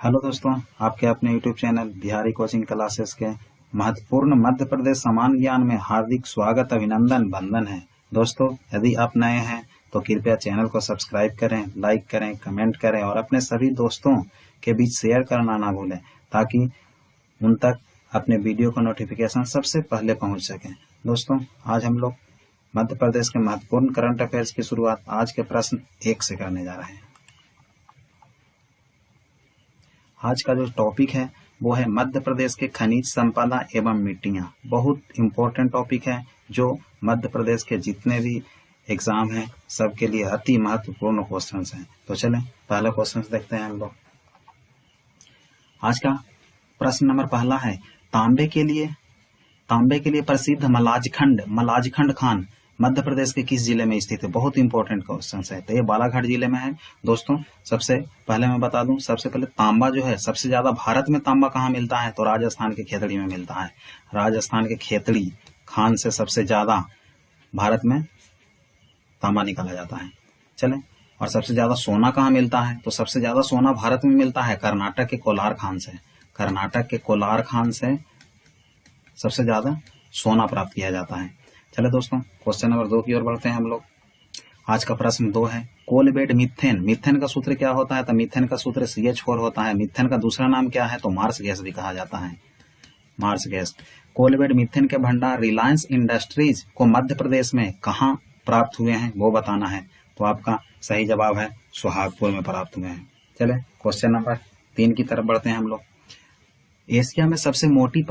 Hello दोस्तों, आपके अपने YouTube channel Bihari coaching classes के महत्वपूर्ण मध्य प्रदेश समान ज्ञान में हार्दिक स्वागत, अभिनंदन, वंदन है। दोस्तों, यदि आप नए हैं तो कृपया चैनल को सब्सक्राइब करें, लाइक करें, कमेंट करें और अपने सभी दोस्तों के बीच शेयर करना ना भूलें, ताकि उन तक अपने वीडियो का नोटिफिकेशन सबसे पहले पहुंच सके। दोस्तों, आज हम लोग मध्य प्रदेश के महत्वपूर्ण करंट अफेयर्स की शुरुआत आज के प्रश्न 1 से करने जा रहे हैं। आज का जो टॉपिक है वो है मध्य प्रदेश के खनिज संपदा एवं मिट्टियां। बहुत इंपॉर्टेंट टॉपिक है जो मध्य प्रदेश के जितने भी एग्जाम हैं सबके लिए अति महत्वपूर्ण क्वेश्चंस हैं। तो चलें पहला क्वेश्चन देखते हैं हम लोग। आज का प्रश्न नंबर पहला है, तांबे के लिए प्रसिद्ध मलाजखंड खान मध्य प्रदेश के किस जिले में स्थित है। बहुत इंपॉर्टेंट क्वेश्चन है। तो ये बालाघाट जिले में है। दोस्तों, सबसे पहले मैं बता दूं, सबसे पहले तांबा जो है सबसे ज्यादा भारत में तांबा कहाँ मिलता है, तो राजस्थान के खेतड़ी में मिलता है। राजस्थान के खेतड़ी खान से सबसे ज्यादा भारत में तांबा निकाला जाता है। चले, और सबसे ज्यादा सोना कहाँ मिलता है, तो सबसे ज्यादा सोना भारत में मिलता है कर्नाटक के कोलार खान से। कर्नाटक के कोलार खान से सबसे ज्यादा सोना प्राप्त किया जाता है। चले दोस्तों, क्वेश्चन नंबर 2 की ओर बढ़ते हैं हम लोग। आज का प्रश्न 2 है, कोलबेड मीथेन का सूत्र क्या होता है, तो मीथेन का सूत्र CH4 होता है। मीथेन का दूसरा नाम क्या है, तो मार्स गैस भी कहा जाता है, मार्स गैस। कोलबेड मीथेन के भंडार रिलायंस इंडस्ट्रीज को मध्य प्रदेश में कहाँ प्राप्त हुए हैं वो बताना है। तो आपका सही जवाब है सुहागपुर में प्राप्त हुए हैं। चले क्वेश्चन नंबर 3 की तरफ बढ़ते हैं हम लोग। एशिया में सबसे मोटी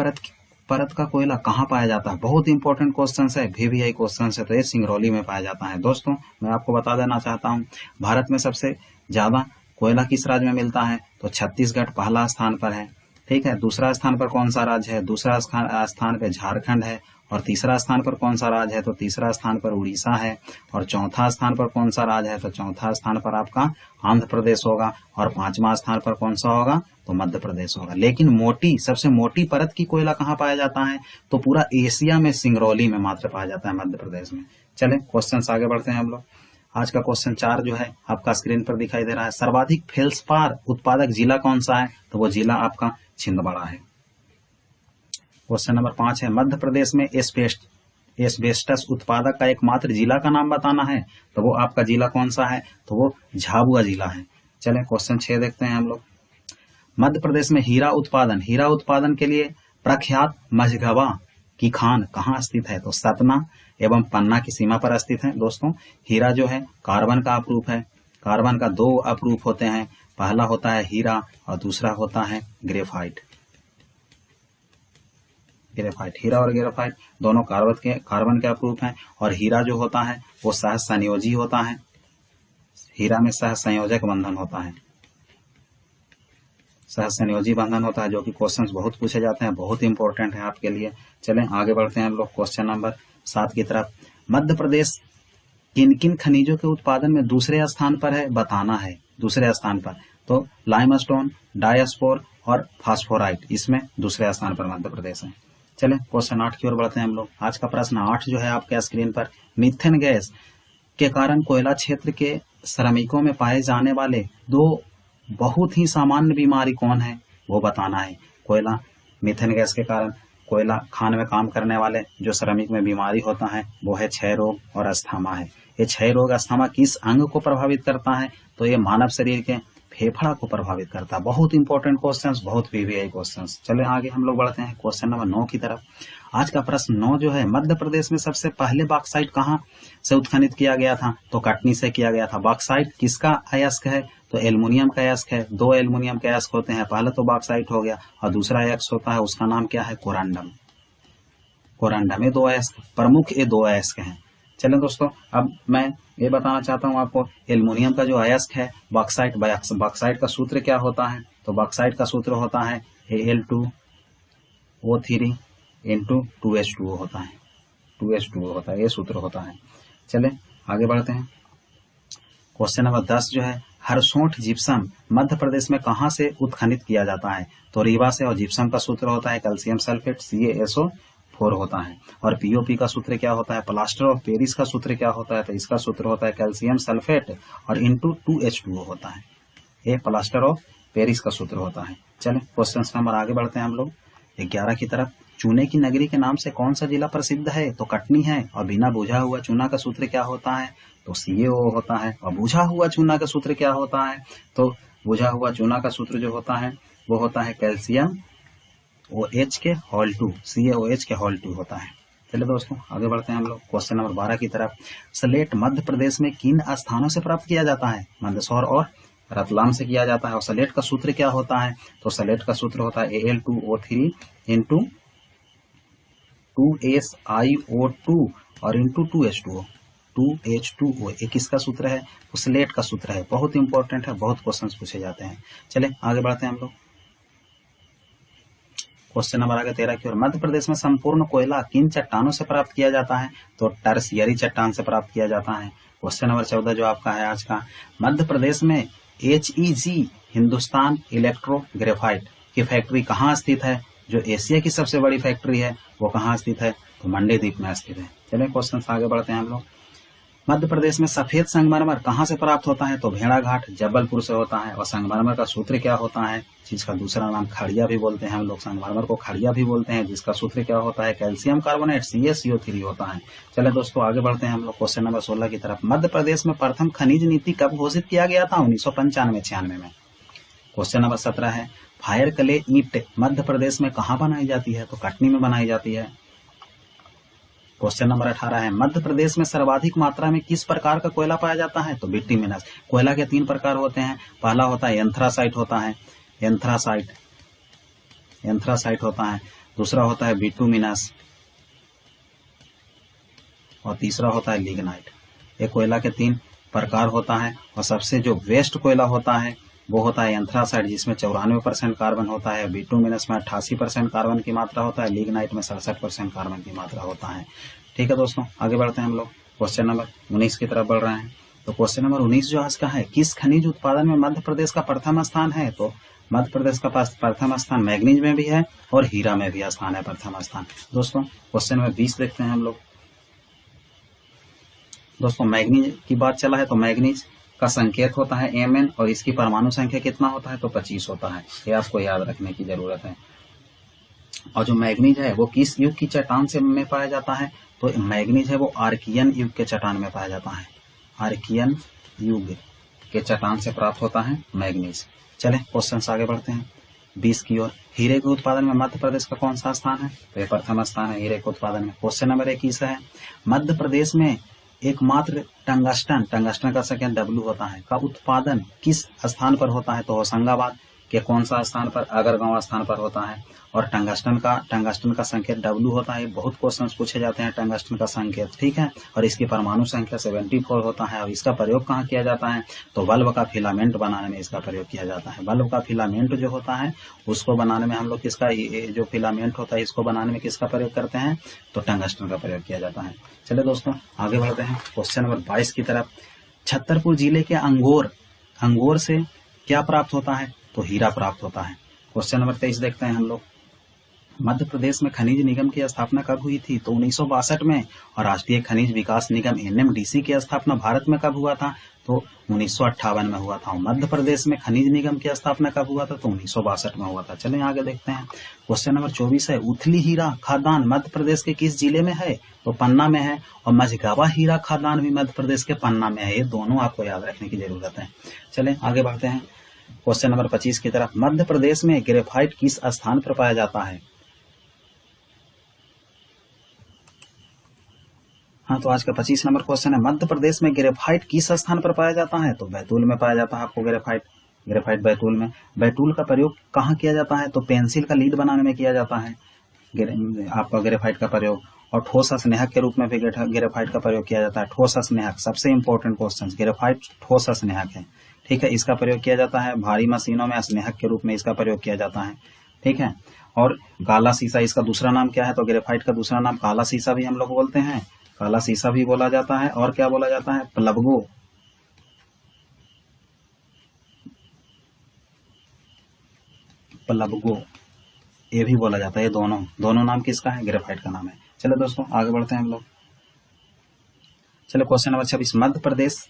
परत का कोयला कहाँ पाया जाता है। बहुत इंपॉर्टेंट क्वेश्चन है, VVI क्वेश्चन है। तो ये सिंगरौली में पाया जाता है। दोस्तों, मैं आपको बता देना चाहता हूँ, भारत में सबसे ज्यादा कोयला किस राज्य में मिलता है, तो छत्तीसगढ़ पहला स्थान पर है। ठीक है, दूसरा स्थान पर कौन सा राज्य है, दूसरा स्थान पे झारखंड है। और तीसरा स्थान पर कौन सा राज्य है, तो तीसरा स्थान पर उड़ीसा है। और चौथा स्थान पर कौन सा राज्य है, तो चौथा स्थान पर आपका आंध्र प्रदेश होगा। और 5वां स्थान पर कौन सा होगा, तो मध्य प्रदेश होगा। लेकिन सबसे मोटी परत की कोयला कहाँ पाया जाता है, तो पूरा एशिया में सिंगरौली में मात्र पाया जाता है, मध्य प्रदेश में। चले क्वेश्चन आगे बढ़ते हैं हम लोग। आज का क्वेश्चन 4 जो है आपका स्क्रीन पर दिखाई दे रहा है, सर्वाधिक फेल्सपार उत्पादक जिला कौन सा है, तो वो जिला आपका छिंदवाड़ा है। क्वेश्चन नंबर 5 है, मध्य प्रदेश में एस्बेस्टस उत्पादक का एकमात्र जिला का नाम बताना है, तो वो आपका जिला कौन सा है, तो वो झाबुआ जिला है। चलें क्वेश्चन 6 देखते हैं हम लोग। मध्य प्रदेश में हीरा उत्पादन के लिए प्रख्यात मझगवा की खान कहाँ स्थित है, तो सतना एवं पन्ना की सीमा पर स्थित है। दोस्तों, हीरा जो है कार्बन का अपरूप है। कार्बन का 2 अपरूप होते हैं, पहला होता है हीरा और दूसरा होता है ग्रेफाइट। हीरा और ग्रेफाइट दोनों कार्बन के अपरूप हैं। और हीरा जो होता है वो सह संयोजी होता है। हीरा में सह संयोजक बंधन होता है, सह संयोजी बंधन होता है, जो कि क्वेश्चंस बहुत पूछे जाते हैं, बहुत इंपॉर्टेंट है आपके लिए। चलें आगे बढ़ते हैं हम लोग क्वेश्चन नंबर 7 की तरफ। मध्य प्रदेश किन किन खनिजों के उत्पादन में दूसरे स्थान पर है, बताना है। दूसरे स्थान पर तो लाइमस्टोन, डायस्पोर और फास्फोराइट, इसमें दूसरे स्थान पर मध्य प्रदेश है। चलें क्वेश्चन 8 की ओर बढ़ते हैं हम लोग। आज का प्रश्न 8 जो है आपके स्क्रीन पर, मीथेन गैस के कारण कोयला क्षेत्र के श्रमिकों में पाए जाने वाले 2 बहुत ही सामान्य बीमारी कौन है, वो बताना है। मीथेन गैस के कारण कोयला खान में काम करने वाले जो श्रमिक में बीमारी होता है वो है क्षय रोग और अस्थमा है। ये क्षय रोग अस्थमा किस अंग को प्रभावित करता है, तो ये मानव शरीर के फेफड़ा को प्रभावित करता है। बहुत इंपॉर्टेंट क्वेश्चंस, बहुत VVI क्वेश्चंस। चले आगे हम लोग बढ़ते हैं क्वेश्चन नंबर 9 की तरफ। आज का प्रश्न 9 जो है, मध्य प्रदेश में सबसे पहले बॉक्साइट कहाँ से उत्खनित किया गया था, तो कटनी से किया गया था। बॉक्साइट किसका अयस्क है, तो एल्युमिनियम का अयस्क है। 2 एल्युमिनियम के अयस्क होते हैं, पहला तो बॉक्साइट हो गया और दूसरा अयस्क होता है, उसका नाम क्या है, कोरंडम। ये 2 अयस्क प्रमुख, ये 2 अयस्क हैं। चलें दोस्तों, अब मैं ये बताना चाहता हूँ आपको, एल्युमिनियम का जो अयस्क है बॉक्साइट का सूत्र क्या होता है, तो बॉक्साइट का सूत्र होता है Al2O3 इंटू 2H2O होता है। 2H2O होता है, ये सूत्र होता है। चलें आगे बढ़ते हैं। क्वेश्चन नंबर 10 जो है, हरसोठ जिप्सम मध्य प्रदेश में कहाँ से उत्खनित किया जाता है, तो रीवा से। और जिप्सम का सूत्र होता है कैल्शियम सल्फेट, CaSO4 होता है। और POP का सूत्र क्या होता है, प्लास्टर ऑफ पेरिस का सूत्र क्या होता है, तो इसका सूत्र होता है कैल्शियम सल्फेट और इंटू 2H2O होता है। ये प्लास्टर ऑफ पेरिस का सूत्र होता है। चले क्वेश्चन नंबर आगे बढ़ते हैं हम लोग 11 की तरफ। चूने की नगरी के नाम से कौन सा जिला प्रसिद्ध है? तो कटनी है। और बिना बुझा हुआ चूना का सूत्र क्या होता है? तो CaO होता है। और बुझा हुआ चूना का सूत्र क्या होता है? तो बुझा हुआ चूना का सूत्र जो होता है वो होता है कैल्शियम OH के होल 2, CaOH के होल 2 होता है। चलिए दोस्तों आगे बढ़ते हैं हम लोग क्वेश्चन नंबर 12 की तरफ। स्लेट मध्य प्रदेश में किन स्थानों से प्राप्त किया जाता है? मंदसौर और रतलाम से किया जाता है। और स्लेट का सूत्र क्या होता है? तो स्लेट का सूत्र होता है Al2O3 इंटू 2SiO2 और इंटू 2H2O 2H2O। ये किसका सूत्र है? तो स्लेट का सूत्र है। बहुत इंपॉर्टेंट है, बहुत क्वेश्चन पूछे जाते हैं। चले आगे बढ़ते हैं हम लोग क्वेश्चन नंबर आगे 13 की ओर। मध्य प्रदेश में संपूर्ण कोयला किन चट्टानों से प्राप्त किया जाता है? तो टर्शियरी चट्टान से प्राप्त किया जाता है। क्वेश्चन नंबर 14 जो आपका है आज का, मध्य प्रदेश में HEG हिंदुस्तान इलेक्ट्रो ग्रेफाइट की फैक्ट्री कहाँ स्थित है? जो एशिया की सबसे बड़ी फैक्ट्री है वो कहाँ स्थित है? तो मंडी द्वीप में स्थित है। चलिए क्वेश्चन आगे बढ़ते हैं हम लोग। मध्य प्रदेश में सफेद संगमरमर कहाँ से प्राप्त होता है? तो भेड़ाघाट जबलपुर से होता है। और संगमरमर का सूत्र क्या होता है? जिसका दूसरा नाम खड़िया भी बोलते हैं हम लोग, संगमरमर को खड़िया भी बोलते हैं, जिसका सूत्र क्या होता है? कैल्शियम कार्बोनेट CaCO3 होता है। चले दोस्तों आगे बढ़ते हैं हम लोग क्वेश्चन नंबर 16 की तरफ। मध्य प्रदेश में प्रथम खनिज नीति कब घोषित किया गया था? 1995-96 में। क्वेश्चन नंबर 17 है, फायर क्ले ईंट मध्य प्रदेश में कहाँ बनाई जाती है? तो कटनी में बनाई जाती है। क्वेश्चन नंबर 18 है, मध्य प्रदेश में सर्वाधिक मात्रा में किस प्रकार का कोयला पाया जाता है? तो बिट्यूमिनस। कोयला के 3 प्रकार होते हैं। पहला होता है एंथ्रासाइट होता है, एंथ्रासाइट होता है। दूसरा होता है बिट्यूमिनस और तीसरा होता है लिग्नाइट। ये कोयला के 3 प्रकार होता है। और सबसे जो वेस्ट कोयला होता है वो होता है एंथ्रासाइड, जिसमें 94% कार्बन होता है। बिट्यूमिनस में 88% कार्बन की मात्रा होता है। लिग्नाइट में 67% कार्बन की मात्रा होता है। ठीक है दोस्तों आगे बढ़ते हैं हम लोग क्वेश्चन नंबर 19 की तरफ बढ़ रहे हैं। तो क्वेश्चन नंबर 19 जो आज का है, किस खनिज उत्पादन में मध्य प्रदेश का प्रथम स्थान है? तो मध्य प्रदेश का पास प्रथम स्थान मैग्नीज में भी है और हीरा में भी स्थान है प्रथम स्थान। दोस्तों क्वेश्चन नंबर 20 देखते हैं हम लोग। दोस्तों मैग्नीज की बात चला है तो मैग्नीज का संकेत होता है Mn और इसकी परमाणु संख्या कितना होता है? तो 25 होता है। ये आपको याद रखने की जरूरत है। और जो मैग्नीज है वो किस युग की चट्टान से में पाया जाता है? तो मैग्नीज है वो आर्कियन युग के चट्टान में पाया जाता है। आर्कियन युग के चट्टान से प्राप्त होता है मैग्नीज। चले क्वेश्चन आगे बढ़ते हैं 20 की ओर। हीरे के उत्पादन में मध्य प्रदेश का कौन सा स्थान है? तो ये प्रथम स्थान है हीरे के उत्पादन में। क्वेश्चन नंबर 21 है, मध्य प्रदेश में एकमात्र टंगस्टन का संख्या W होता है का उत्पादन किस स्थान पर होता है? तो होशंगाबाद के कौन सा स्थान पर? अगरगांव स्थान पर होता है। और टंगस्टन का संकेत W होता है। बहुत क्वेश्चंस पूछे जाते हैं टंगस्टन का संकेत, ठीक है। और इसकी परमाणु संख्या 74 होता है। और इसका प्रयोग कहाँ किया जाता है? तो बल्ब का फिलामेंट बनाने में इसका प्रयोग किया जाता है। बल्ब का फिलामेंट जो होता है उसको बनाने में हम लोग किसका, जो फिलामेंट होता है इसको बनाने में किसका प्रयोग करते हैं? तो टंगस्टन का प्रयोग किया जाता है। चलिए दोस्तों आगे बढ़ते हैं क्वेश्चन नंबर 22 की तरफ। छतरपुर जिले के अंगोर से क्या प्राप्त होता है? तो हीरा प्राप्त होता है। क्वेश्चन नंबर 23 देखते हैं हम लोग। मध्य प्रदेश में खनिज निगम की स्थापना कब हुई थी? तो 1962 में। और राष्ट्रीय खनिज विकास निगम NMDC की स्थापना भारत में कब हुआ था? तो 1958 में हुआ था। मध्य प्रदेश में खनिज निगम की स्थापना कब हुआ था? तो 1962 में हुआ था। चलिए आगे देखते हैं क्वेश्चन नंबर 24 है, उथली हीरा खादान मध्य प्रदेश के किस जिले में है? तो पन्ना में है। और मझगावा हीरा खादान भी मध्य प्रदेश के पन्ना में है। ये दोनों आपको याद रखने की जरूरत है। चले आगे बढ़ते हैं क्वेश्चन नंबर 25 की तरफ। मध्य प्रदेश में ग्रेफाइट किस स्थान पर पाया जाता है? हाँ तो आज का 25 नंबर क्वेश्चन है, मध्य प्रदेश में ग्रेफाइट किस स्थान पर पाया जाता है? तो बैतूल में पाया जाता है आपको ग्रेफाइट बैतूल में। बैतूल का प्रयोग कहाँ किया जाता है? तो पेंसिल का लीड बनाने में किया जाता है आपका ग्रेफाइट का प्रयोग। और ठोस स्नेहक के रूप में भी ग्रेफाइट का प्रयोग किया जाता है। ठोस स्नेहक सबसे इंपॉर्टेंट क्वेश्चन, ग्रेफाइट ठोस स्नेहक है, ठीक है। इसका प्रयोग किया जाता है भारी मशीनों में, स्नेहक के रूप में इसका प्रयोग किया जाता है, ठीक है। और काला शीशा इसका दूसरा नाम क्या है? तो ग्रेफाइट का दूसरा नाम काला शीशा भी हम लोग बोलते हैं, काला शीशा भी बोला जाता है। और क्या बोला जाता है? प्लवगो ये भी बोला जाता है। ये दोनों नाम किसका है? ग्रेफाइट का नाम है। चलो दोस्तों आगे बढ़ते हैं हम लोग। चलो क्वेश्चन नंबर 26, मध्य प्रदेश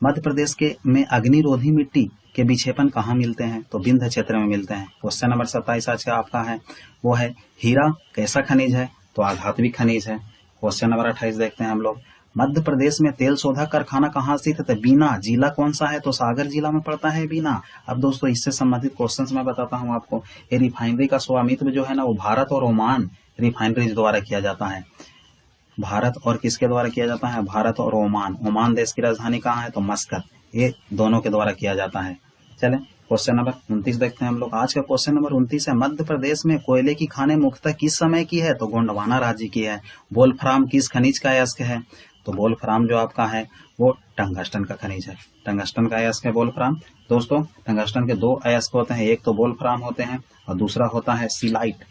मध्य प्रदेश के में अग्निरोधी मिट्टी के विक्षेपण कहाँ मिलते हैं? तो विंध्य क्षेत्र में मिलते हैं। क्वेश्चन नंबर 27 आज का आपका है, वो है हीरा कैसा खनिज है? तो आधात्विक खनिज है। क्वेश्चन नंबर 28 देखते हैं हम लोग, मध्य प्रदेश में तेल शोधक कारखाना कहाँ स्थित है? तो बीना। जिला कौन सा है? तो सागर जिला में पड़ता है बीना। अब दोस्तों इससे संबंधित क्वेश्चंस मैं बताता हूँ आपको। ये रिफाइनरी का स्वामित्व जो है ना, वो भारत और ओमान रिफाइनरीज द्वारा किया जाता है। भारत और किसके द्वारा किया जाता है? भारत और ओमान। ओमान देश की राजधानी कहाँ है? तो मस्कत। ये दोनों के द्वारा किया जाता है। चले क्वेश्चन नंबर 29 देखते हैं हम लोग। आज का क्वेश्चन नंबर 29 है, मध्य प्रदेश में कोयले की खानें मुख्यतः किस समय की है? तो गोंडवाना राज्य की है। वोल्फ्राम किस खनिज का अयस्क है? तो वोल्फ्राम जो आपका है वो टंगस्टन का खनिज है। टंगस्टन का अयस्क है वोल्फ्राम। दोस्तों टंगस्टन के दो अयस्क होते हैं, एक तो वोल्फ्राम होते हैं और दूसरा होता है सिलाइट।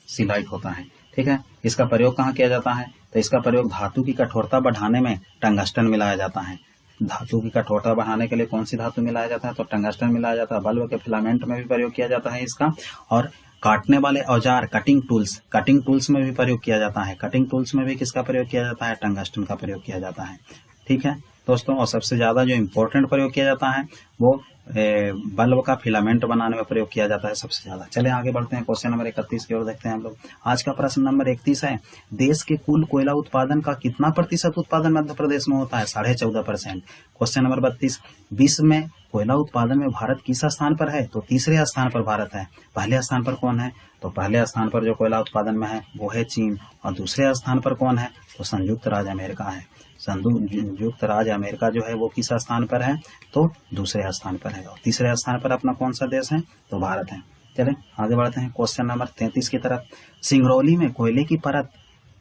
सिलाइट होता है, ठीक है। इसका प्रयोग कहाँ किया जाता है? तो इसका प्रयोग धातु की कठोरता बढ़ाने में टंगस्टन मिलाया जाता है। धातु की कठोरता बढ़ाने के लिए कौन सी धातु मिलाया जाता है? तो टंगस्टन मिलाया जाता है। बल्ब के फिलामेंट में भी प्रयोग किया जाता है इसका, और काटने वाले औजार कटिंग टूल्स में भी प्रयोग किया जाता है। कटिंग टूल्स में भी किसका प्रयोग किया जाता है? टंगस्टन का प्रयोग किया जाता है, ठीक है दोस्तों। और सबसे ज्यादा जो इम्पोर्टेंट प्रयोग किया जाता है वो बल्ब का फिलामेंट बनाने में प्रयोग किया जाता है सबसे ज्यादा। चले आगे बढ़ते हैं, क्वेश्चन नंबर 31 की ओर देखते हैं हम लोग। आज का प्रश्न नंबर 31 है, देश के कुल कोयला उत्पादन का कितना प्रतिशत उत्पादन मध्य प्रदेश में होता है? 14.5%। क्वेश्चन नंबर 32, विश्व में कोयला उत्पादन में भारत किस स्थान पर है? तो तीसरे स्थान पर भारत है। पहले स्थान पर कौन है? तो पहले स्थान पर जो कोयला उत्पादन में है वो है चीन, और दूसरे स्थान पर कौन है? तो संयुक्त राज्य अमेरिका है। संयुक्त राज्य अमेरिका जो है वो किस स्थान पर है? तो दूसरे स्थान पर है। और तीसरे स्थान पर अपना कौन सा देश है? तो भारत है। चले आगे बढ़ते हैं क्वेश्चन नंबर 33 की तरफ। सिंगरौली में कोयले की परत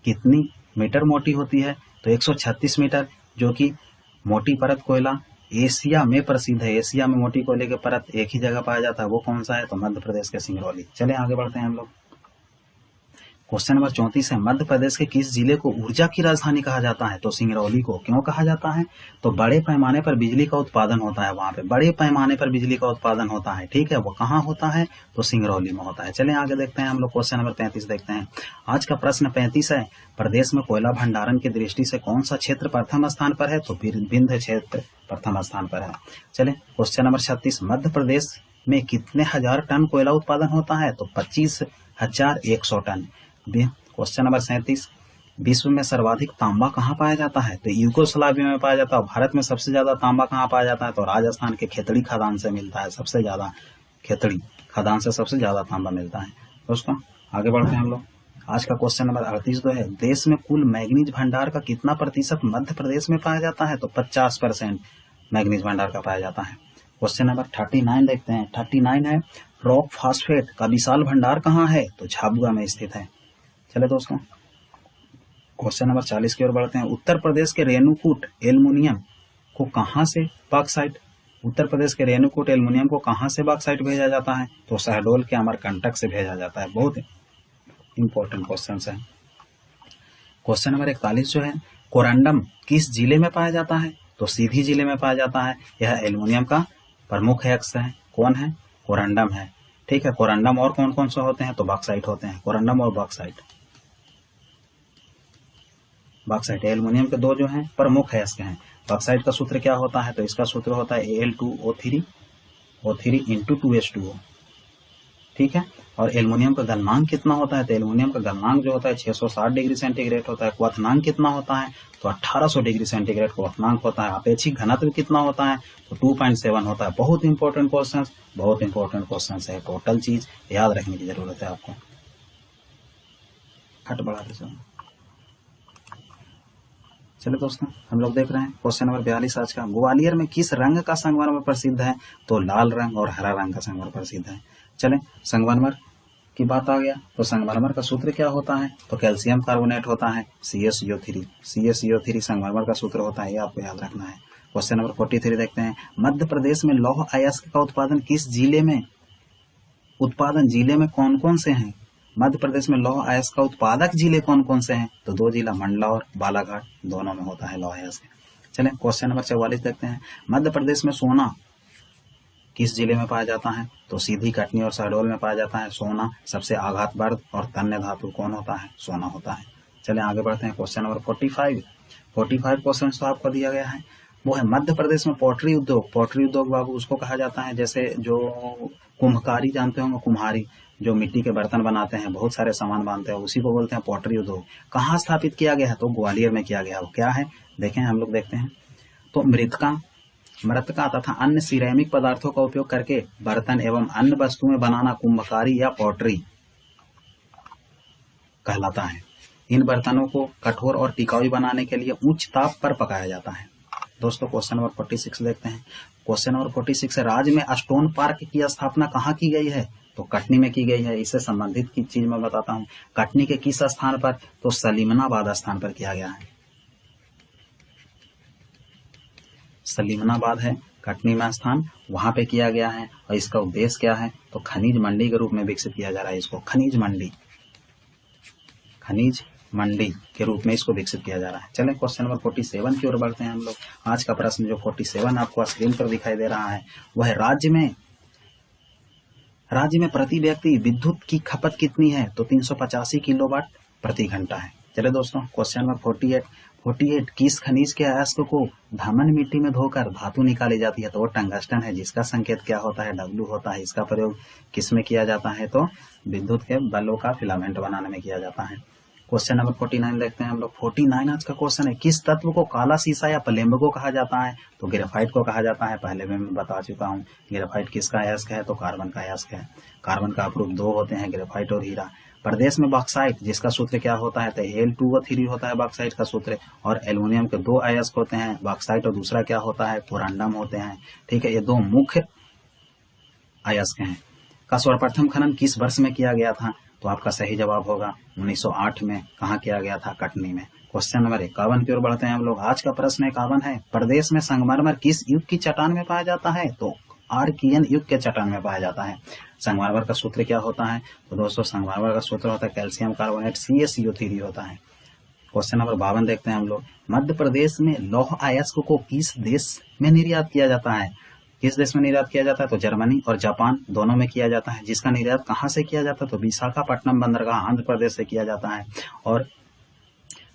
कितनी मीटर मोटी होती है? तो 136 मीटर, जो कि मोटी परत कोयला एशिया में प्रसिद्ध है। एशिया में मोटी कोयले की परत एक ही जगह पाया जाता है, वो कौन सा है? तो मध्य प्रदेश के सिंगरौली। चले आगे बढ़ते हैं हम लोग। क्वेश्चन नंबर 34 है, मध्य प्रदेश के किस जिले को ऊर्जा की राजधानी कहा जाता है? तो सिंगरौली को। क्यों कहा जाता है? तो बड़े पैमाने पर बिजली का उत्पादन होता है वहां पे, बड़े पैमाने पर बिजली का उत्पादन होता है, ठीक है। वो कहाँ होता है? तो सिंगरौली में होता है। चले आगे देखते हैं हम लोग, क्वेश्चन नंबर 35 देखते हैं। आज का प्रश्न 35 है, प्रदेश में कोयला भंडारण की दृष्टि से कौन सा क्षेत्र प्रथम स्थान पर है? तो विंध्य क्षेत्र प्रथम स्थान पर है। चले क्वेश्चन नंबर 36, मध्य प्रदेश में कितने हजार टन कोयला उत्पादन होता है? तो 25,100 टन। क्वेश्चन नंबर 37, विश्व में सर्वाधिक तांबा कहाँ पाया जाता है? तो यूगोस्लाविया में पाया जाता है। भारत में सबसे ज्यादा तांबा कहाँ पाया जाता है? तो राजस्थान के खेतड़ी खदान से मिलता है, सबसे ज्यादा खेतड़ी खदान से सबसे ज्यादा तांबा मिलता है। दोस्तों आगे बढ़ते हैं हम लोग। आज का क्वेश्चन नंबर 38 जो है, देश में कुल मैग्नीज भंडार का कितना प्रतिशत मध्य प्रदेश में पाया जाता है? तो 50% मैग्नीज भंडार का पाया जाता है। क्वेश्चन नंबर 39 देखते हैं। 39 है, रॉक फास्फेट का विशाल भंडार कहाँ है? तो झाबुआ में स्थित है। चले दोस्तों क्वेश्चन नंबर 40 की ओर बढ़ते हैं। उत्तर प्रदेश के रेणुकूट एल्युमिनियम को कहां से बॉक्साइट उत्तर प्रदेश के रेणुकूट एल्युमिनियम को कहां से बॉक्साइट भेजा जाता है? तो शहडोल के अमरकंटक से भेजा जाता है। बहुत इंपॉर्टेंट क्वेश्चन है। क्वेश्चन नंबर 41 जो है, कोरंडम किस जिले में पाया जाता है? तो सीधी जिले में पाया जाता है। यह एल्युमिनियम का प्रमुख एक्स है। कौन है? कोरंडम है, ठीक है। कोरंडम और कौन कौन से होते हैं? तो बॉक्साइट होते हैं। कोरंडम और बॉक्साइट एल्युमिनियम के दो जो हैं प्रमुख है इसके हैं। बॉक्साइट का सूत्र क्या होता है? तो इसका सूत्र होता है Al2O3 इंटू 2H2O, ठीक है। और एल्युमिनियम का गलनांक कितना होता है? तो एल्युमिनियम का गलनांक जो होता है 660 डिग्री सेंटीग्रेड होता है। क्वथनांक कितना होता है? तो 1800 डिग्री सेंटीग्रेड क्वथनांक होता है। अपेक्षिक घनत्व कितना होता है? तो 2.7 होता है। बहुत इंपॉर्टेंट क्वेश्चन है। टोटल चीज याद रखने की जरूरत है आपको। हट बढ़ा दे। चलो दोस्तों हम लोग देख रहे हैं क्वेश्चन नंबर 42 आज का। ग्वालियर में किस रंग का संगमरमर प्रसिद्ध है? तो लाल रंग और हरा रंग का संगमरमर प्रसिद्ध है। चले संगमरमर की बात आ गया तो संगमरमर का सूत्र क्या होता है? तो कैल्शियम कार्बोनेट होता है, CaCO3 संगमरमर का सूत्र होता है, ये आपको याद रखना है। क्वेश्चन नंबर 43 देखते हैं। मध्य प्रदेश में लौह अयस्क का उत्पादन किस जिले में जिले में कौन कौन से हैं? मध्य प्रदेश में लौह अयस्क का उत्पादक जिले कौन कौन से हैं? तो 2 जिला मंडला और बालाघाट, दोनों में होता है लौह अयस्क। चलें क्वेश्चन नंबर 44 देखते हैं। मध्य प्रदेश में सोना किस जिले में पाया जाता है? तो सीधी, कटनी और शहडोल में पाया जाता है। सोना सबसे आघातवर्ध और तन्य धातु कौन होता है? सोना होता है। चलें आगे बढ़ते हैं क्वेश्चन नंबर 45। 45 क्वेश्चन तो आपको दिया गया है। वो है मध्य प्रदेश में पोल्ट्री उद्योग। पोल्ट्री उद्योग बाबू उसको कहा जाता है जैसे जो कुम्हकारी जानते होंगे, कुम्हारी जो मिट्टी के बर्तन बनाते हैं, बहुत सारे सामान बनाते हैं, उसी को बोलते हैं पोल्ट्री उद्योग। कहाँ स्थापित किया गया है? तो ग्वालियर में किया गया। वो क्या है देखें, हम लोग देखते हैं। तो मृतका तथा अन्य सिरेमिक पदार्थों का उपयोग करके बर्तन एवं अन्य वस्तुएं बनाना कुम्भकारी या पोल्ट्री कहलाता है। इन बर्तनों को कठोर और टिकाऊ बनाने के लिए उच्च ताप पर पकाया जाता है। दोस्तों क्वेश्चन नंबर 46 देखते हैं। क्वेश्चन नंबर 46 है, राज्य में स्टोन पार्क की स्थापना कहाँ की गई है? तो कटनी में की गई है। इससे संबंधित की चीज मैं बताता हूँ। कटनी के किस स्थान पर? तो सलीमनाबाद स्थान पर किया गया है। सलीमनाबाद है कटनी में स्थान, वहां पे किया गया है। और इसका उद्देश्य क्या है? तो खनिज मंडी के रूप में विकसित किया जा रहा है इसको। खनिज मंडी के रूप में इसको विकसित किया जा रहा है। चलें क्वेश्चन नंबर 47 की ओर बढ़ते हैं हम लोग। आज का प्रश्न जो 47 आपको स्क्रीन पर दिखाई दे रहा है वह है राज्य में प्रति व्यक्ति विद्युत की खपत कितनी है? तो 385 किलोवाट प्रति घंटा है। चले दोस्तों क्वेश्चन नंबर 48 किस खनिज के अयस्क को धमन मिट्टी में धोकर धातु निकाली जाती है? तो वो टंगस्टन है, जिसका संकेत क्या होता है? W होता है। इसका प्रयोग किस में किया जाता है? तो विद्युत के बल्बों का फिलामेंट बनाने में किया जाता है। क्वेश्चन नंबर 49 देखते हैं हम लोग। 49 आज का क्वेश्चन है, किस तत्व को काला सीसा या प्लेम्बो कहा जाता है? तो ग्रेफाइट को कहा जाता है। पहले मैं बता चुका हूँ ग्रेफाइट किसका अयस्क है? तो कार्बन का अयस्क है। कार्बन का अपरूप 2 होते हैं, ग्रेफाइट और हीरा। प्रदेश में बॉक्साइट जिसका सूत्र क्या होता है? तो Al2O3 होता है बॉक्साइट का सूत्र। और एल्युमिनियम के 2 अयस्क होते हैं, बॉक्साइट और दूसरा क्या होता है? कोरंडम होते हैं। ठीक है, ये 2 मुख्य अयस्क हैं। का सर्वप्रथम खनन किस वर्ष में किया गया था? तो आपका सही जवाब होगा 1908 में। कहाँ किया गया था? कटनी में। क्वेश्चन नंबर 51 की ओर बढ़ते हैं हम लोग। आज का प्रश्न 51 है, प्रदेश में संगमरमर किस युग की चट्टान में पाया जाता है? तो आर्कियन युग के चट्टान में पाया जाता है। संगमरमर का सूत्र क्या होता है? तो दोस्तों संगमरमर का सूत्र होता है कैल्शियम कार्बोनेट CaCO3 होता है। क्वेश्चन नंबर 52 देखते हैं हम लोग। मध्य प्रदेश में लौह अयस्क को किस देश में निर्यात किया जाता है? किस देश में निर्यात किया जाता है? तो जर्मनी और जापान दोनों में किया जाता है। जिसका निर्यात कहाँ से किया जाता है? तो विशाखापट्टनम बंदरगाह आंध्र प्रदेश से किया जाता है। और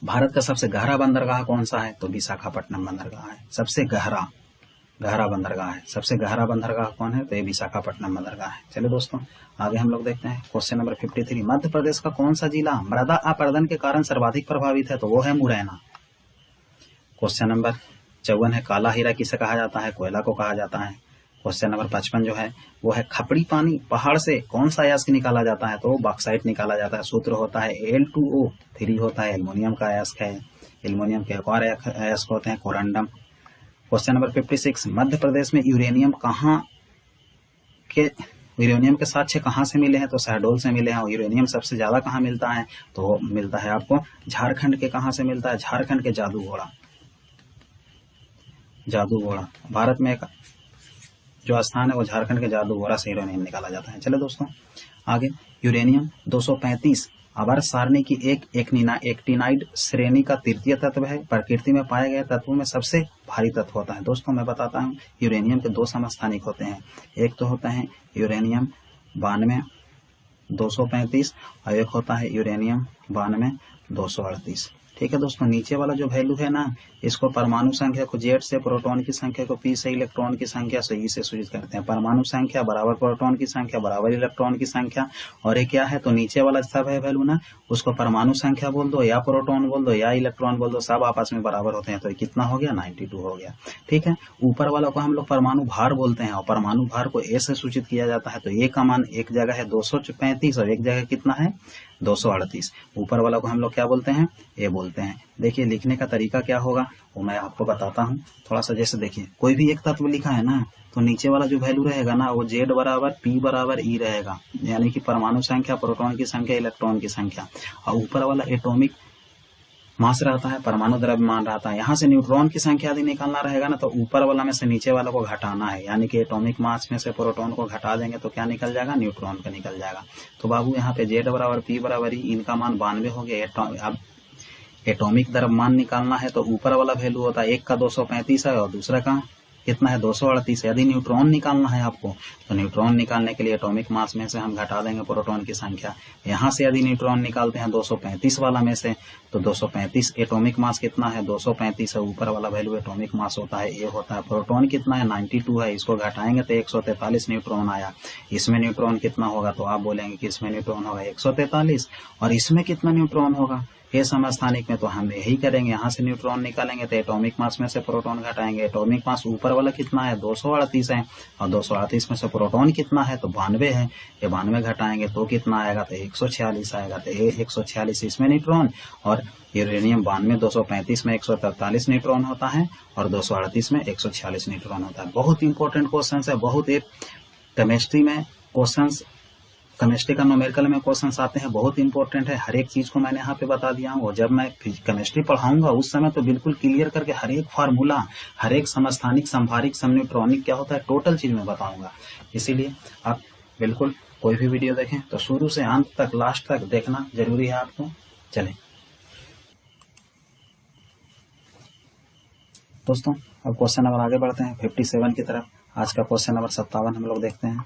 भारत का सबसे गहरा बंदरगाह कौन सा है? तो विशाखापट्टनम बंदरगाह है। सबसे गहरा बंदरगाह है। सबसे गहरा बंदरगाह कौन है? तो ये विशाखापट्टनम बंदरगाह है। चलिए दोस्तों आगे हम लोग देखते हैं। क्वेश्चन नंबर 53, मध्य प्रदेश का कौन सा जिला मृदा अपरदन के कारण सर्वाधिक प्रभावित है? तो वो है मुरैना। क्वेश्चन नंबर 54 है, काला हीरा किसे कहा जाता है? कोयला को कहा जाता है। क्वेश्चन नंबर 55 जो है वो है, खपड़ी पानी पहाड़ से कौन सा अयस्क निकाला जाता है? तो बॉक्साइट निकाला जाता है। सूत्र होता है Al2O3 होता है, एल्युमिनियम का अयस्क है। एल्युमिनियम के एक और अयस्क होते हैं corundum. Question number 56, Madhya Pradesh में यूरेनियम के साक्ष्य कहाँ से मिले हैं? तो शहडोल से मिले हैं। और यूरेनियम सबसे ज्यादा कहाँ मिलता है? तो मिलता है आपको झारखंड के। कहाँ से मिलता है? झारखंड के जादूगोड़ा भारत में एक जो स्थान है वो झारखंड के जादूगोड़ा से यूरेनियम निकाला जाता है। चलो दोस्तों आगे, यूरेनियम 235 आवर्त सारणी की एक एक्टिनाइड श्रेणी का तृतीय तत्व है। प्रकृति में पाए गए तत्वों में सबसे भारी तत्व होता है। दोस्तों मैं बताता हूँ, यूरेनियम के 2 समस्थानिक होते हैं। एक तो होता है यूरेनियम 92 235 और एक होता है यूरेनियम 92 238। ठीक है दोस्तों, नीचे वाला जो वैल्यू है ना, इसको परमाणु संख्या को Z से, प्रोटॉन की संख्या को P से, इलेक्ट्रॉन की संख्या से E से सूचित करते हैं। परमाणु संख्या बराबर प्रोटॉन की संख्या बराबर इलेक्ट्रॉन की संख्या। और ये क्या है? तो नीचे वाला सब है वैल्यू ना, उसको परमाणु संख्या बोल दो या प्रोटॉन बोल दो या इलेक्ट्रॉन बोल दो, सब आपस में बराबर होते हैं। तो कितना हो गया? 92 हो गया। ठीक है, ऊपर वाला को हम लोग परमाणु भार बोलते हैं और परमाणु भार को A से सूचित किया जाता है। तो A का मान एक जगह है 235 और एक जगह कितना है? 238। ऊपर वाला को हम लोग क्या बोलते हैं? A बोलते हैं। देखिए लिखने का तरीका क्या होगा वो मैं आपको बताता हूँ थोड़ा सा। जैसे देखिए कोई भी एक तत्व लिखा है ना, तो नीचे वाला जो वैल्यू रहेगा ना वो Z बराबर P बराबर E रहेगा, यानी कि परमाणु संख्या, प्रोटॉन की संख्या, इलेक्ट्रॉन की संख्या। और ऊपर वाला एटॉमिक मास रहता है, परमाणु द्रव्यमान रहता है। यहाँ से न्यूट्रॉन की संख्या यदि निकालना रहेगा ना, तो ऊपर वाला में से नीचे वाला को घटाना है, यानी कि एटॉमिक मास में से प्रोटॉन को घटा देंगे तो क्या निकल जाएगा? न्यूट्रॉन का निकल जाएगा। तो बाबू यहाँ पे Z बराबर P बराबर E, इनका मान 92 हो गया। अब एटॉमिक द्रव्यमान निकालना है तो ऊपर वाला वैल्यू होता है, एक का 235 है और दूसरा का कितना है 238। यदि न्यूट्रॉन निकालना है आपको तो न्यूट्रॉन निकालने के लिए एटॉमिक मास में से हम घटा देंगे प्रोटॉन की संख्या। यहाँ से यदि न्यूट्रॉन निकालते हैं 235 वाला में से तो 235 एटॉमिक मास कितना है 235 है, ऊपर वाला वैल्यू एटॉमिक मास होता है ए होता है। प्रोटॉन कितना है 92 है, इसको घटाएंगे तो 143 न्यूट्रॉन आया। इसमें न्यूट्रॉन कितना होगा तो आप बोलेंगे कि इसमें न्यूट्रॉन होगा 143 और इसमें कितना न्यूट्रॉन होगा ये समस्थानिक में, तो हम यही करेंगे, यहाँ से न्यूट्रॉन निकालेंगे तो एटॉमिक मास में से प्रोटॉन घटाएंगे। एटॉमिक मास ऊपर वाला कितना है 238 है और 238 में से प्रोटॉन कितना है तो 92 है, ये 92 घटाएंगे तो कितना आएगा तो 146 आएगा। तो 146 इसमें न्यूट्रॉन और यूरेनियम 92 235 में 143 न्यूट्रॉन होता है और 238 में 146 न्यूट्रॉन होता है। बहुत इंपॉर्टेंट क्वेश्चन है, बहुत एक केमिस्ट्री में क्वेश्चन, केमिस्ट्री का न्यूमेरिकल में क्वेश्चंस आते हैं, बहुत इंपॉर्टेंट है। हर एक चीज को मैंने यहाँ पे बता दिया हूँ और जब मैं केमिस्ट्री पढ़ाऊंगा उस समय तो बिल्कुल क्लियर करके हर एक फार्मूला, हर एक समस्थानिक, संभारिक, समन्यूट्रॉनिक क्या होता है टोटल चीज में बताऊंगा। इसीलिए आप बिल्कुल कोई भी वीडियो देखें तो शुरू से अंत तक, लास्ट तक देखना जरूरी है आपको। चलें दोस्तों, अब क्वेश्चन नंबर आगे बढ़ते हैं 57 की तरफ। आज का क्वेश्चन नंबर 57 हम लोग देखते हैं।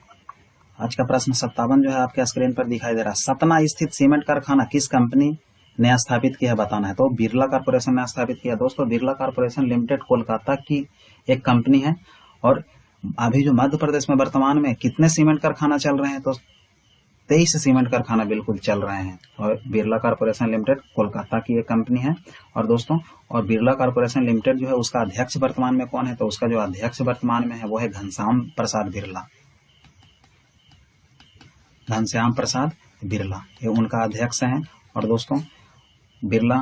आज का प्रश्न 57 जो है आपके स्क्रीन पर दिखाई दे रहा है। सतना स्थित सीमेंट कारखाना किस कंपनी ने स्थापित किया बताना है, तो बिरला कारपोरेशन ने स्थापित किया। दोस्तों, बिरला कारपोरेशन लिमिटेड कोलकाता की एक कंपनी है और अभी जो मध्य प्रदेश में वर्तमान में कितने सीमेंट कारखाना चल रहे हैं तो 23 सीमेंट कारखाना बिल्कुल चल रहे हैं और बिरला कारपोरेशन लिमिटेड कोलकाता की एक कंपनी है। और दोस्तों, और बिरला कारपोरेशन लिमिटेड जो है उसका अध्यक्ष वर्तमान में कौन है, तो उसका जो अध्यक्ष वर्तमान में है वो है घनश्याम प्रसाद बिरला। घनश्याम प्रसाद बिरला ये उनका अध्यक्ष हैं। और दोस्तों, बिरला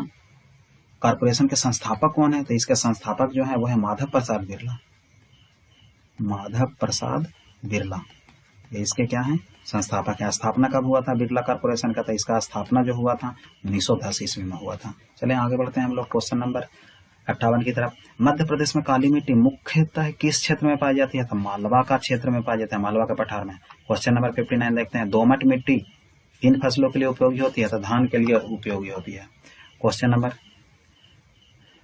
कारपोरेशन के संस्थापक कौन है, तो इसके संस्थापक जो है वो है माधव प्रसाद बिरला। माधव प्रसाद बिरला ये इसके क्या है, संस्थापक है। स्थापना कब हुआ था बिरला कारपोरेशन का, तो इसका स्थापना जो हुआ था 1910 ईस्वी में हुआ था। चलें आगे बढ़ते हैं हम लोग क्वेश्चन नंबर 58 की तरफ। मध्य प्रदेश में काली मिट्टी मुख्यतः किस क्षेत्र में पाई जाती है, तो मालवा का क्षेत्र में पाई जाती है, मालवा के पठार में। क्वेश्चन नंबर 59 देखते हैं। दोमट मिट्टी किन फसलों के लिए उपयोगी होती है, तो धान के लिए उपयोगी होती है। Question number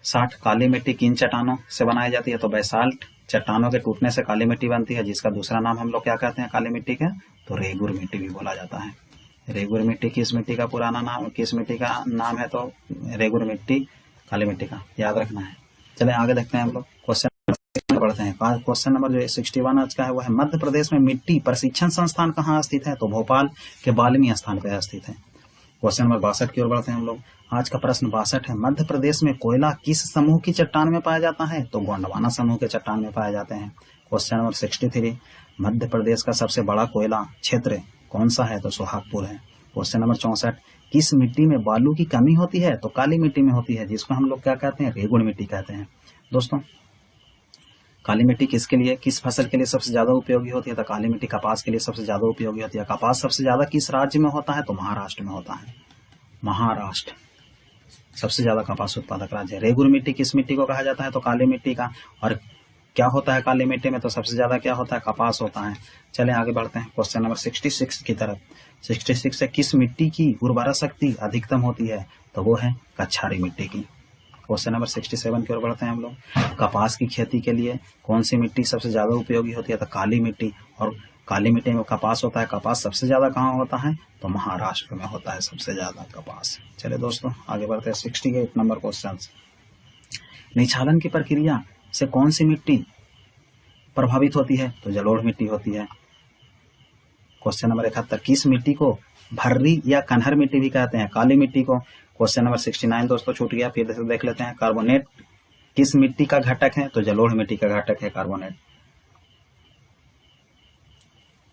60। काली मिट्टी किन चट्टानों से बनाई जाती है, तो बेसाल्ट चट्टानों के टूटने से काली मिट्टी बनती है, जिसका दूसरा नाम हम लोग क्या कहते हैं काली मिट्टी के, तो रेगुर मिट्टी भी बोला जाता है। रेगुर मिट्टी किस मिट्टी का पुराना नाम, किस मिट्टी का नाम है, तो रेगुर मिट्टी काली मिट्टी का याद रखना है। चले आगे देखते हैं हम लोग क्वेश्चन बढ़ते हैं। क्वेश्चन नंबर जो 61 आज का है वो है मध्य प्रदेश में मिट्टी प्रशिक्षण संस्थान कहाँ स्थित है, तो भोपाल के बाल्मी स्थान पर स्थित है। क्वेश्चन नंबर 62 की ओर बढ़ते हैं हम लोग। आज का प्रश्न 62 है। मध्य प्रदेश में कोयला किस समूह की चट्टान में पाया जाता है, तो गोंडवाना समूह के चट्टान में पाए जाते हैं। Question number 63। मध्य प्रदेश का सबसे बड़ा कोयला क्षेत्र कौन सा है, तो सोहागपुर है। Question number 64। किस मिट्टी में बालू की कमी होती है, तो काली मिट्टी में होती है, जिसको हम लोग क्या कहते हैं, रेगुड़ मिट्टी कहते हैं। दोस्तों, काली मिट्टी किसके लिए, किस फसल के लिए सबसे ज्यादा उपयोगी होती है, तो काली मिट्टी कपास के लिए सबसे ज्यादा उपयोगी होती है। कपास सबसे ज्यादा किस राज्य में होता है, तो महाराष्ट्र में होता है। महाराष्ट्र सबसे ज्यादा कपास उत्पादक राज्य है। रेगुड़ मिट्टी किस मिट्टी को कहा जाता है, तो काली मिट्टी का। और क्या होता है काली मिट्टी में, तो सबसे ज्यादा क्या होता है, कपास होता है। चलें आगे बढ़ते हैं क्वेश्चन नंबर 66 की तरफ। 66 है। किस मिट्टी की उर्वरा शक्ति अधिकतम होती है, तो वो है कछारी मिट्टी की। क्वेश्चन नंबर 67 की ओर बढ़ते हैं हम लोग। कपास की खेती के लिए कौन सी मिट्टी सबसे ज्यादा उपयोगी होती है, तो काली मिट्टी। और काली मिट्टी में कपास होता है। कपास सबसे ज्यादा कहाँ होता है, तो महाराष्ट्र में होता है सबसे ज्यादा कपास। चले दोस्तों आगे बढ़ते हैं 68 नंबर क्वेश्चन। निछालन की प्रक्रिया से कौन सी मिट्टी प्रभावित होती है, तो जलोढ़ मिट्टी होती है। Question number 71। किस मिट्टी को भर्री या कन्हर मिट्टी भी कहते हैं, काली मिट्टी को। क्वेश्चन नंबर 69 दोस्तों छूट गया, फिर से देख लेते हैं। कार्बोनेट किस मिट्टी का घटक है, तो जलोढ़ मिट्टी का घटक है कार्बोनेट।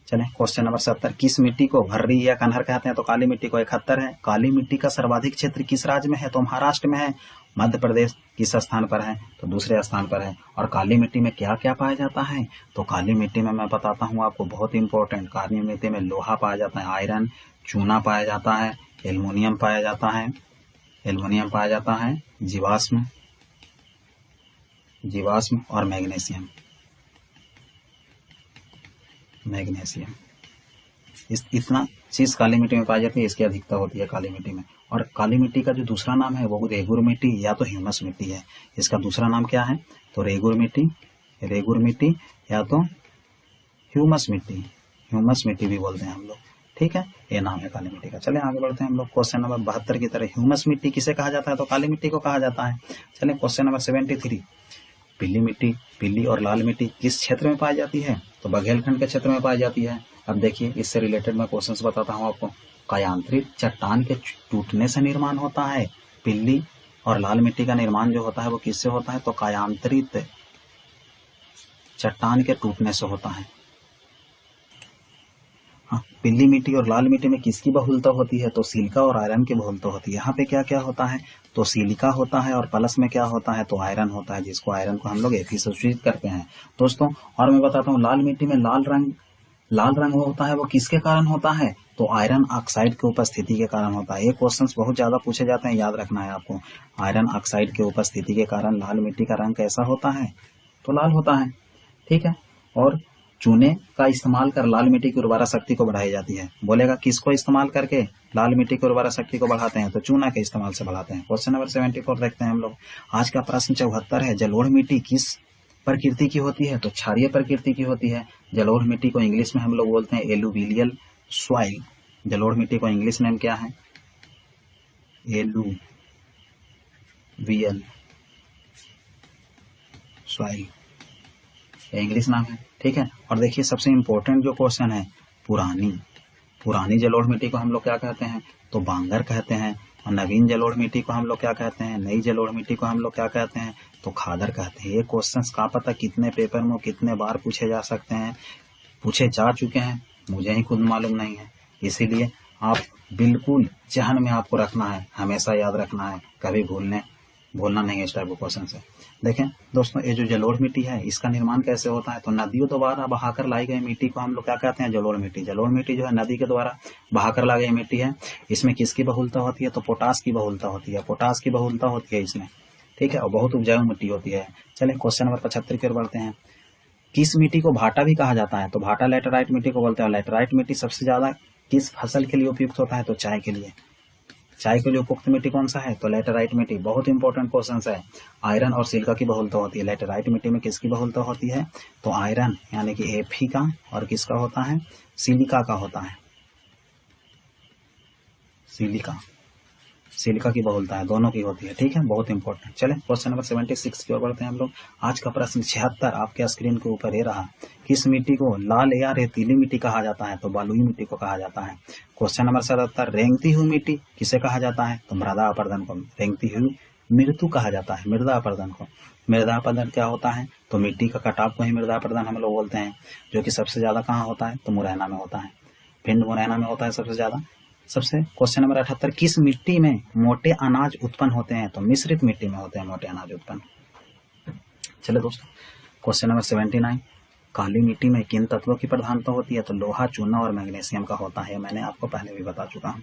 चलें क्वेश्चन नंबर 70। किस मिट्टी को भर्री या कन्हर कहते हैं, तो काली मिट्टी को। 71 है। काली मिट्टी का सर्वाधिक क्षेत्र किस राज्य में है, तो महाराष्ट्र में है। मध्य प्रदेश किस स्थान पर है, तो दूसरे स्थान पर है। और काली मिट्टी में क्या क्या पाया जाता है, तो काली मिट्टी में मैं बताता हूँ आपको, बहुत इंपॉर्टेंट। काली मिट्टी में लोहा पाया जाता है, आयरन, चूना पाया जाता है, एल्युमिनियम पाया जाता है, एल्युमिनियम पाया जाता है, जीवाश्म और मैग्नीशियम। मैग्नीशियम इतना चीज काली मिट्टी में पाई जाती है, इसकी अधिकता होती है काली मिट्टी में। और काली मिट्टी का जो दूसरा नाम है वो रेगुर मिट्टी या तो ह्यूमस मिट्टी है। इसका दूसरा नाम क्या है, तो रेगुर मिट्टी रेगुर मिट्टी या तो ह्यूमस मिट्टी भी बोलते हैं हम लोग। ठीक है, ये नाम है काली मिट्टी का। चले आगे बढ़ते हैं हम लोग क्वेश्चन नंबर 72 की तरह। ह्यूमस मिट्टी किसे कहा जाता है? तो काली मिट्टी को कहा जाता है। चले क्वेश्चन नंबर 73, पीली मिट्टी, पीली और लाल मिट्टी किस क्षेत्र में पाई जाती है? तो बघेलखंड के क्षेत्र में पाई जाती है। अब देखिए, इससे रिलेटेड मैं क्वेश्चंस बताता हूँ आपको। कायांतरित चट्टान के टूटने से निर्माण होता है। पीली और लाल मिट्टी का निर्माण जो होता है वो किससे होता है? तो कायांतरित चट्टान के टूटने से होता है। हाँ, पीली मिट्टी और लाल मिट्टी में किसकी बहुलता होती है? तो सिलिका और आयरन की बहुलता होती है। यहाँ पे क्या क्या होता है? तो सिलिका होता है और प्लस में क्या होता है? तो आयरन होता है, जिसको आयरन को हम लोग Fe से सूचित करते हैं दोस्तों। और मैं बताता हूँ, लाल मिट्टी में लाल रंग होता है, वो किसके कारण होता है? तो आयरन ऑक्साइड की उपस्थिति के कारण होता है। ये क्वेश्चंस बहुत ज्यादा पूछे जाते हैं, याद रखना है आपको। आयरन ऑक्साइड की उपस्थिति के कारण लाल मिट्टी का रंग कैसा होता है? तो लाल होता है। ठीक है, और चूने का इस्तेमाल कर लाल मिट्टी की उर्वरा शक्ति को बढ़ाई जाती है। बोलेगा किसको इस्तेमाल करके लाल मिट्टी की उर्वरा शक्ति को बढ़ाते हैं? तो चूना के इस्तेमाल से बढ़ाते हैं। क्वेश्चन नंबर 74 देखते हैं हम लोग। आज का प्रश्न 74 है, जलोढ़ मिट्टी किस प्रकृति की होती है? तो क्षारीय प्रकृति की होती है। जलोढ़ मिट्टी को इंग्लिश में हम लोग बोलते हैं एलुवियल सॉइल। जलोढ़ मिट्टी को इंग्लिश नेम क्या है? एलुवियल सॉइल, इंग्लिश नाम है। ठीक है, और देखिए सबसे इंपॉर्टेंट जो क्वेश्चन है, पुरानी जलोढ़ मिट्टी को हम लोग क्या कहते हैं? तो बांगर कहते हैं। और नवीन जलोढ़ मिट्टी को हम लोग क्या कहते हैं? नई जलोढ़ मिट्टी को हम लोग क्या कहते हैं? तो खादर कहते हैं। ये क्वेश्चंस का पता कितने पेपर में कितने बार पूछे जा सकते हैं, पूछे जा चुके हैं, मुझे ही खुद मालूम नहीं है। इसीलिए आप बिल्कुल जहन में आपको रखना है, हमेशा याद रखना है, कभी भूलना नहीं है इस टाइप के क्वेश्चन से। देखें दोस्तों, ये जो जलोढ़ मिट्टी है इसका निर्माण कैसे होता है? तो नदियों द्वारा बहाकर लाई गई मिट्टी को हम लोग क्या कहते हैं? जलोढ़ मिट्टी। जलोढ़ मिट्टी जो है नदी के द्वारा बहाकर लाई गई मिट्टी है। इसमें किसकी बहुलता होती है? तो पोटास की बहुलता होती है। पोटास की बहुलता होती है इसमें। ठीक है, और बहुत उपजाऊ मिट्टी होती है। चले क्वेश्चन नंबर 75 की ओर बढ़ते हैं। किस मिट्टी को भाटा भी कहा जाता है? तो भाटा लैटेराइट मिट्टी को बोलते हैं। लैटेराइट मिट्टी सबसे ज्यादा किस फसल के लिए उपयुक्त होता है? तो चाय के लिए। चाय के लिए उपयुक्त मिट्टी कौन सा है? तो लैटेराइट मिट्टी। बहुत इंपॉर्टेंट क्वेश्चन है। आयरन और सिलिका की बहुलता होती है। लैटेराइट मिट्टी में किसकी बहुलता होती है? तो आयरन यानी कि Fe का, और किसका होता है? सिलिका का होता है। सिलिका की बहुलता है, दोनों की होती है। ठीक है, बहुत इंपॉर्टेंट। चले क्वेश्चन नंबर 76 की ओर बढ़ते हैं हम लोग। आज का प्रश्न 76 आपके स्क्रीन के ऊपर ये रहा। किस मिट्टी को लाल या रेतीली मिट्टी कहा जाता है? तो बालुई मिट्टी को कहा जाता है। क्वेश्चन नंबर 77, रेंगती हुई मिट्टी किसे कहा जाता है? तो मृदा अपर्दन को। रेंगती हुई मृत्यु कहा जाता है, मृदा अपर्दन को। मृदा अपर्दन क्या होता है? तो मिट्टी का कटाव को ही मृदा अपर्दन हम लोग बोलते हैं, जो कि सबसे ज्यादा कहाँ होता है? तो मुरैना में होता है। भिंड मुरैना में होता है सबसे ज्यादा। सबसे क्वेश्चन नंबर 78, किस मिट्टी में मोटे अनाज उत्पन्न होते हैं? तो मिश्रित मिट्टी में होते हैं मोटे अनाज उत्पन्न। चलो दोस्तों, क्वेश्चन नंबर 79, काली मिट्टी में किन तत्वों की प्रधानता होती है? तो लोहा, चूना और मैग्नीशियम का होता है। मैंने आपको पहले भी बता चुका हूँ।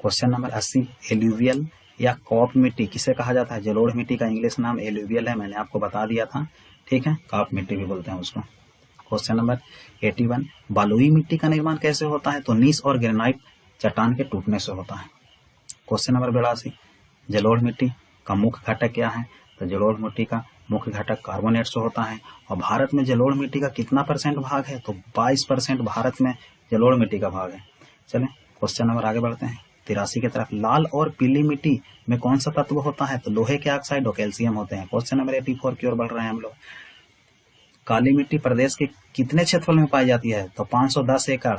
क्वेश्चन नंबर 80, एल्यूवियल या कॉप मिट्टी किसे कहा जाता है? जलोढ़ मिट्टी का इंग्लिश नाम एल्यूवियल है, मैंने आपको बता दिया था। ठीक है, कॉप मिट्टी भी बोलते हैं उसको। क्वेश्चन नंबर 81, बालुई मिट्टी का निर्माण कैसे होता है? तो नीस और ग्रेनाइट चट्टान के टूटने से होता है। क्वेश्चन नंबर 82, जलोढ़ मिट्टी का मुख्य घटक क्या है? तो जलोढ़ मिट्टी का मुख्य घटक कार्बोनेट से होता है। और भारत में जलोढ़ मिट्टी का कितना % भाग है? तो 22% भारत में जलोढ़ मिट्टी का भाग है। चलें क्वेश्चन नंबर आगे बढ़ते हैं 83 की तरफ। लाल और पीली मिट्टी में कौन सा तत्व होता है? तो लोहे के ऑक्साइड और कैल्शियम होते हैं। क्वेश्चन नंबर 84 की ओर बढ़ रहे हैं हम लोग। काली मिट्टी प्रदेश के कितने क्षेत्रफल में पाई जाती है? तो 510 एकड़,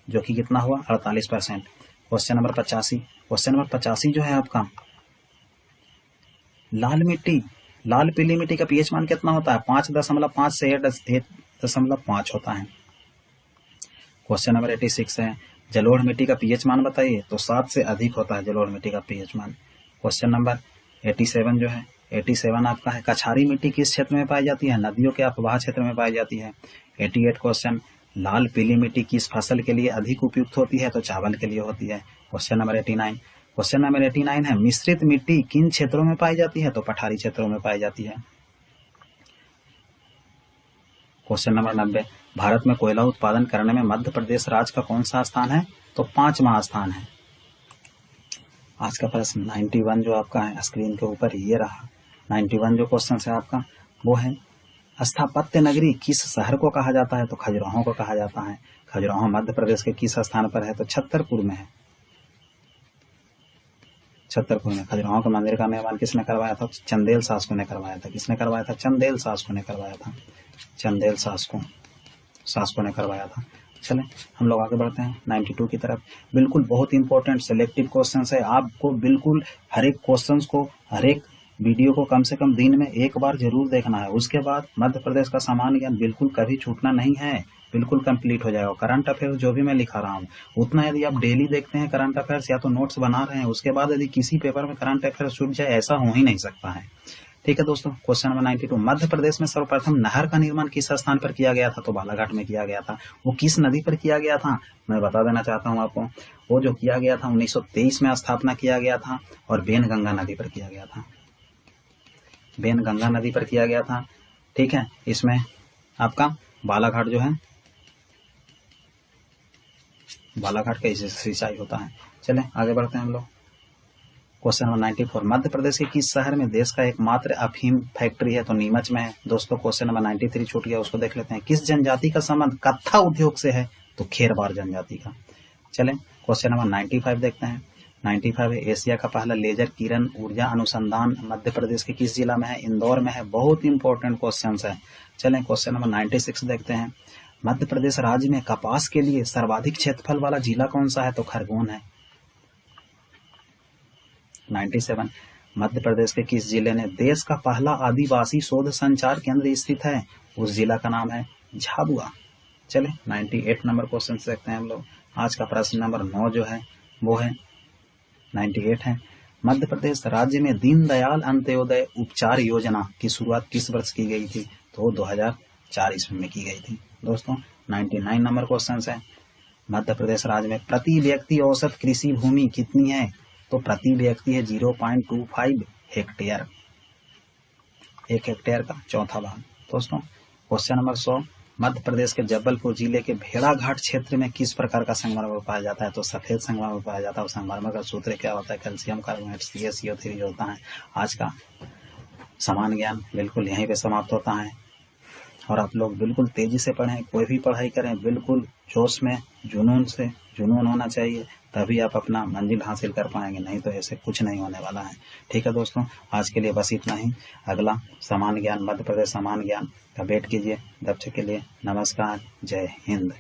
जो कि कितना हुआ? 48%। क्वेश्चन नंबर 85, क्वेश्चन नंबर 85 जो है आपका, लाल पीली मिट्टी का पीएच मान कितना होता है? 5.5 से 8.5 होता है। क्वेश्चन नंबर 86 है, जलोढ़ मिट्टी का पीएच मान बताइए। तो 7 से अधिक होता है जलोढ़ मिट्टी का पीएच मान। क्वेश्चन नंबर 87 जो है, 87 आपका है, कछारी मिट्टी किस क्षेत्र में पाई जाती है? नदियों के अफवाह क्षेत्र में पाई जाती है। 88 क्वेश्चन, लाल पीली मिट्टी किस फसल के लिए अधिक उपयुक्त होती है? तो चावल के लिए होती है। क्वेश्चन नंबर 89, क्वेश्चन नंबर 89 है, मिश्रित मिट्टी किन क्षेत्रों में पाई जाती है? तो पठारी क्षेत्रों में पाई जाती है। क्वेश्चन नंबर 90, भारत में कोयला उत्पादन करने में मध्य प्रदेश राज्य का कौन सा स्थान है? तो 5वां स्थान है। आज का प्रश्न 91 जो आपका है स्क्रीन के ऊपर ये रहा। 91 जो क्वेश्चन है आपका वो है, स्थापत्य नगरी किस शहर को कहा जाता है? तो खजुराहो को कहा जाता है। खजुराहो मध्य प्रदेश के किस स्थान पर है? तो छतरपुर में है। छतरपुर में खजुराहो के मंदिर का निर्माण किसने करवाया था? चंदेल शासकों ने करवाया था। किसने करवाया था? चंदेल शासकों ने करवाया था। चंदेल शासकों ने करवाया था। चलें हम लोग आगे बढ़ते हैं 92 की तरफ। बिल्कुल बहुत इंपॉर्टेंट सिलेक्टिव क्वेश्चन है। आपको बिल्कुल हर एक क्वेश्चन को, हर एक वीडियो को कम से कम दिन में एक बार जरूर देखना है। उसके बाद मध्य प्रदेश का सामान्य ज्ञान बिल्कुल कभी छूटना नहीं है, बिल्कुल कंप्लीट हो जाएगा। करंट अफेयर्स जो भी मैं लिखा रहा हूँ उतना यदि आप डेली देखते हैं करंट अफेयर्स या तो नोट्स बना रहे हैं, उसके बाद यदि किसी पेपर में करंट अफेयर्स छूट जाए, ऐसा हो ही नहीं सकता है। ठीक है दोस्तों, क्वेश्चन नंबर 92, मध्य प्रदेश में सर्वप्रथम नहर का निर्माण किस स्थान पर किया गया था? तो बालाघाट में किया गया था। वो किस नदी पर किया गया था? मैं बता देना चाहता हूँ आपको। वो जो किया गया था 1923 में स्थापना किया गया था और बेनगंगा नदी पर किया गया था। बेनगंगा नदी पर किया गया था। ठीक है, इसमें आपका बालाघाट जो है, बालाघाट का सिंचाई होता है। चलें आगे बढ़ते हैं हम लोग। क्वेश्चन नंबर 94, मध्य प्रदेश के किस शहर में देश का एकमात्र अफीम फैक्ट्री है? तो नीमच में है। दोस्तों क्वेश्चन नंबर 93 छूट गया, उसको देख लेते हैं। किस जनजाति का संबंध कत्था उद्योग से है? तो खेरवार जनजाति का। चलें क्वेश्चन नंबर 95 देखते हैं। 95 है, एशिया का पहला लेजर किरण ऊर्जा अनुसंधान मध्य प्रदेश के किस जिला में है? इंदौर में है। बहुत इंपॉर्टेंट क्वेश्चन है। चलें क्वेश्चन नंबर 96 देखते हैं। मध्य प्रदेश राज्य में कपास के लिए सर्वाधिक क्षेत्रफल वाला जिला कौन सा है? तो खरगोन है। 97, मध्य प्रदेश के किस जिले ने देश का पहला आदिवासी शोध संचार केंद्र स्थित है? उस जिला का नाम है झाबुआ। चले 98 नंबर क्वेश्चन से देखते हैं हम लोग। आज का प्रश्न नंबर 9 जो है वो है 98 है। मध्य प्रदेश राज्य में दीनदयाल अंत्योदय उपचार योजना की शुरुआत किस वर्ष की गई थी? तो 2004 ईस्वी में की गई थी। दोस्तों 99 नंबर क्वेश्चन है। मध्य प्रदेश राज्य में प्रति व्यक्ति औसत कृषि भूमि कितनी है? तो प्रति व्यक्ति है 0.25 हेक्टेयर। 1 हेक्टेयर का चौथा भाग। दोस्तों क्वेश्चन नंबर 100, मध्य प्रदेश के जबलपुर जिले के भेड़ाघाट क्षेत्र में किस प्रकार का संगमरमर पाया जाता है? तो सफेद संगमरमर पाया जाता है। संगमरमर का सूत्र क्या होता है? कैल्शियम कार्बोनेट CaCO3 जो होता है। आज का सामान्य ज्ञान बिल्कुल यहीं पे समाप्त होता है और आप लोग बिल्कुल तेजी से पढ़ें। कोई भी पढ़ाई करें बिल्कुल जोश में, जुनून होना चाहिए, तभी आप अपना मंजिल हासिल कर पाएंगे, नहीं तो ऐसे कुछ नहीं होने वाला है। ठीक है दोस्तों, आज के लिए बस इतना ही। अगला सामान्य ज्ञान, मध्य प्रदेश सामान्य ज्ञान का वेट कीजिए। तब तक के लिए नमस्कार, जय हिंद।